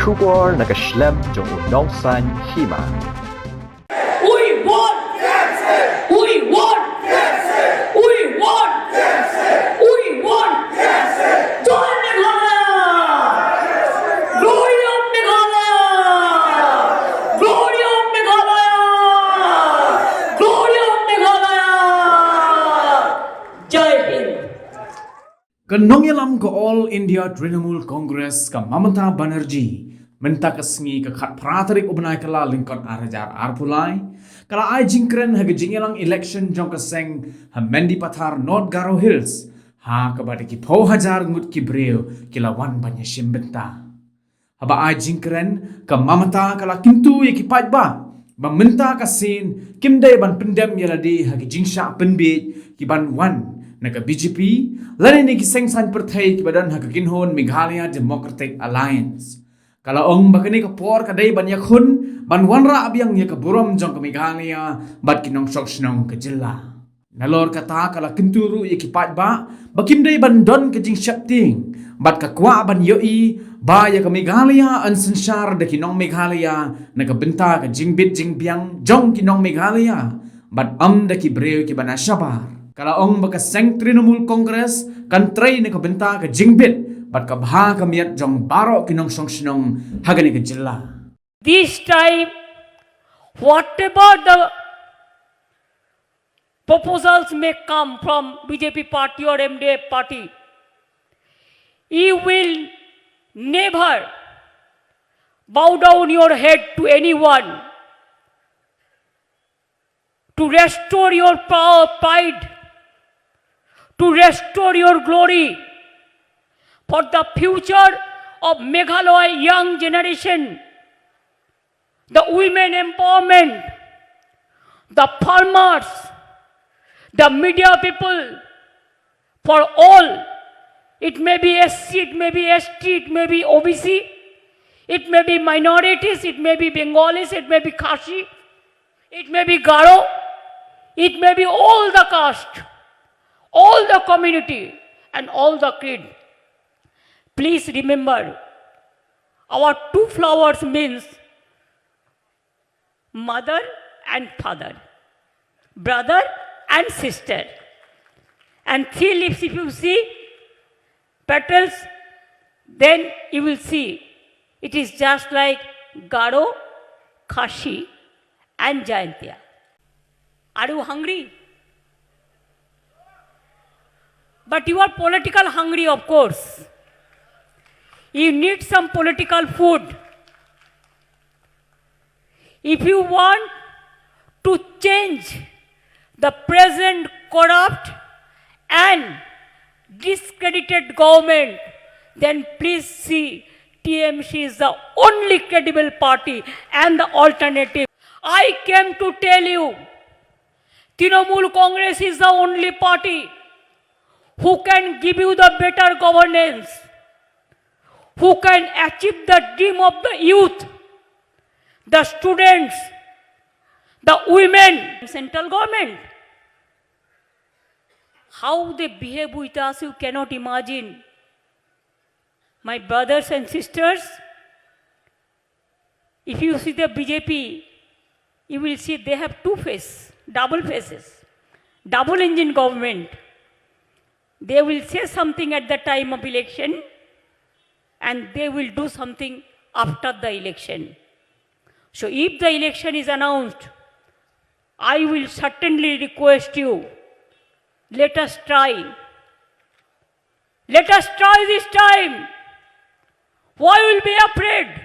Schubor nakaschlem jong unongsan Hima. We want justice! We want justice! We want justice! We want justice! Joy Meghalaya! Glory of Meghalaya! Glory of Meghalaya! Glory of Meghalaya! Jai Hind! Kanongyalam ko All India Trinamool Congress ka Mamata Banerjee menta kasngi ka khat pratarik ubnai kala lingkon arajar arpulai kala ai jingkren ha gijingelang election jong ka seng ha mendi pathar North Garo Hills ha ka bade ki pho hajar ngut ki breu kila wan banya shimbenta haba ai jingkren ka Mamata kala kintu ye ki paj ba menta ka sin kimdai ban pendem yaladi ha gijingsha penbe ki ban wan naga BJP lani ni ki sengsan perthai ki badan ha kinhon Meghalaya Democratic Alliance kala ong bakani ka por ka dai ban yakhun ban wanra abyang ye ka burom jong ka Meghalaya bat kinong sok Shnong ka jilla nalor kata kala kinturu ye ki pat ba bakim dai ban don ka jing shapting bat ka kwa ban yoi ba ya ka Meghalaya an Synshar de kinong Meghalaya naga benta ka jingbit jingbiang jong kinong Meghalaya bat am de ki breu ki bana shabar kala ong baka seng Trinamool Congress kan Trai ne ka benta ka jingbit bat ka bha ka miat jong baro kinong Shnong hagani ka jilla. This time, whatever the proposals may come from BJP party or MDF party, you will never bow down your head to anyone to restore your pride, to restore your glory, for the future of Meghalaya young generation, the women empowerment, the farmers, the media people, for all. It may be SC, it may be ST, it may be OBC, it may be minorities, it may be Bengalis, it may be Khashi, it may be Garo, it may be all the caste, all the community and all the creed. Please remember, our two flowers means mother and father, brother and sister. And three leaves, if you see, petals, then you will see it is just like Garo, Khashi and Jayantia. Are you hungry? But you are political hungry, of course. You need some political food. If you want to change the present corrupt and discredited government, then please see TMC is the only credible party and the alternative. I came to tell you, Trinamool Congress is the only party who can give you the better governance, who can achieve the dream of the youth, the students, the women, central government. How they behave with us, you cannot imagine. My brothers and sisters, if you see the BJP, you will see they have two faces, double faces, double engine government. They will say something at the time of election and they will do something after the election. So if the election is announced, I will certainly request you, let us try. Let us try this time. Why will be afraid?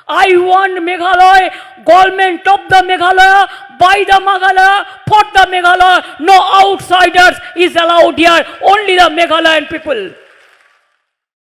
I want Meghalaya, government of the Meghalaya, by the Meghalaya, for the Meghalaya. No outsiders is allowed here, only the Meghalayan people.